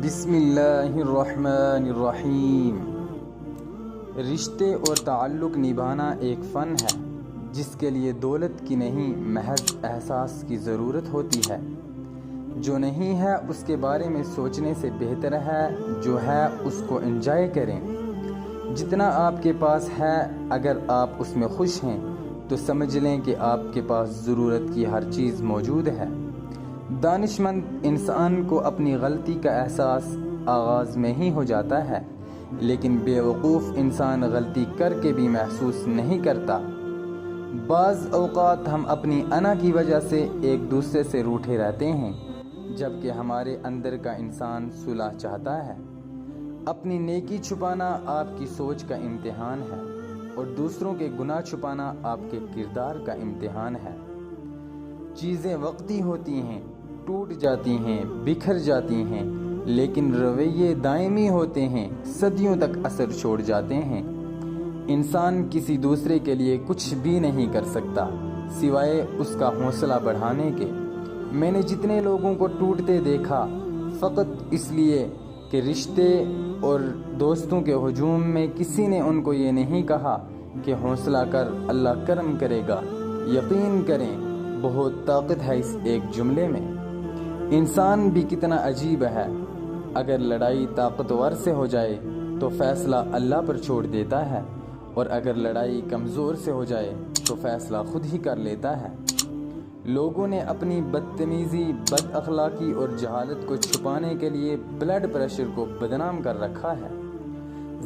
بسم اللہ الرحمن الرحیم۔ رشتے اور تعلق نبھانا ایک فن ہے جس کے لیے دولت کی نہیں محض احساس کی ضرورت ہوتی ہے۔ جو نہیں ہے اس کے بارے میں سوچنے سے بہتر ہے جو ہے اس کو انجوائے کریں۔ جتنا آپ کے پاس ہے اگر آپ اس میں خوش ہیں تو سمجھ لیں کہ آپ کے پاس ضرورت کی ہر چیز موجود ہے۔ دانش مند انسان کو اپنی غلطی کا احساس آغاز میں ہی ہو جاتا ہے، لیکن بے وقوف انسان غلطی کر کے بھی محسوس نہیں کرتا۔ بعض اوقات ہم اپنی انا کی وجہ سے ایک دوسرے سے روٹھے رہتے ہیں، جبکہ ہمارے اندر کا انسان صلح چاہتا ہے۔ اپنی نیکی چھپانا آپ کی سوچ کا امتحان ہے اور دوسروں کے گناہ چھپانا آپ کے کردار کا امتحان ہے۔ چیزیں وقتی ہوتی ہیں، ٹوٹ جاتی ہیں، بکھر جاتی ہیں، لیکن رویے دائمی ہوتے ہیں، صدیوں تک اثر چھوڑ جاتے ہیں۔ انسان کسی دوسرے کے لیے کچھ بھی نہیں کر سکتا سوائے اس کا حوصلہ بڑھانے کے۔ میں نے جتنے لوگوں کو ٹوٹتے دیکھا فقط اس لیے کہ رشتے اور دوستوں کے ہجوم میں کسی نے ان کو یہ نہیں کہا کہ حوصلہ کر، اللہ کرم کرے گا۔ یقین کریں بہت طاقت ہے اس ایک جملے میں۔ انسان بھی کتنا عجیب ہے، اگر لڑائی طاقتور سے ہو جائے تو فیصلہ اللہ پر چھوڑ دیتا ہے، اور اگر لڑائی کمزور سے ہو جائے تو فیصلہ خود ہی کر لیتا ہے۔ لوگوں نے اپنی بدتمیزی، بد اخلاقی اور جہالت کو چھپانے کے لیے بلڈ پریشر کو بدنام کر رکھا ہے۔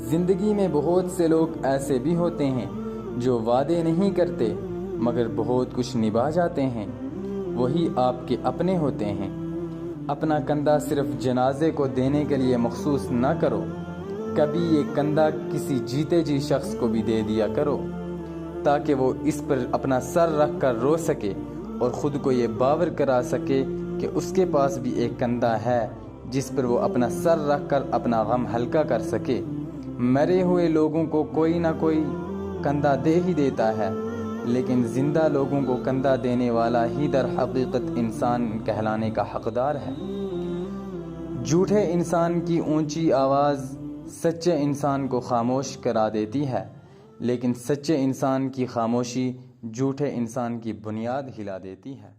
زندگی میں بہت سے لوگ ایسے بھی ہوتے ہیں جو وعدے نہیں کرتے مگر بہت کچھ نبھا جاتے ہیں، وہی آپ کے اپنے ہوتے ہیں۔ اپنا کندھا صرف جنازے کو دینے کے لیے مخصوص نہ کرو، کبھی یہ کندھا کسی جیتے جی شخص کو بھی دے دیا کرو تاکہ وہ اس پر اپنا سر رکھ کر رو سکے اور خود کو یہ باور کرا سکے کہ اس کے پاس بھی ایک کندھا ہے جس پر وہ اپنا سر رکھ کر اپنا غم ہلکا کر سکے۔ مرے ہوئے لوگوں کو کوئی نہ کوئی کندھا دے ہی دیتا ہے، لیکن زندہ لوگوں کو کندھا دینے والا ہی در حقیقت انسان کہلانے کا حقدار ہے۔ جھوٹے انسان کی اونچی آواز سچے انسان کو خاموش کرا دیتی ہے، لیکن سچے انسان کی خاموشی جھوٹے انسان کی بنیاد ہلا دیتی ہے۔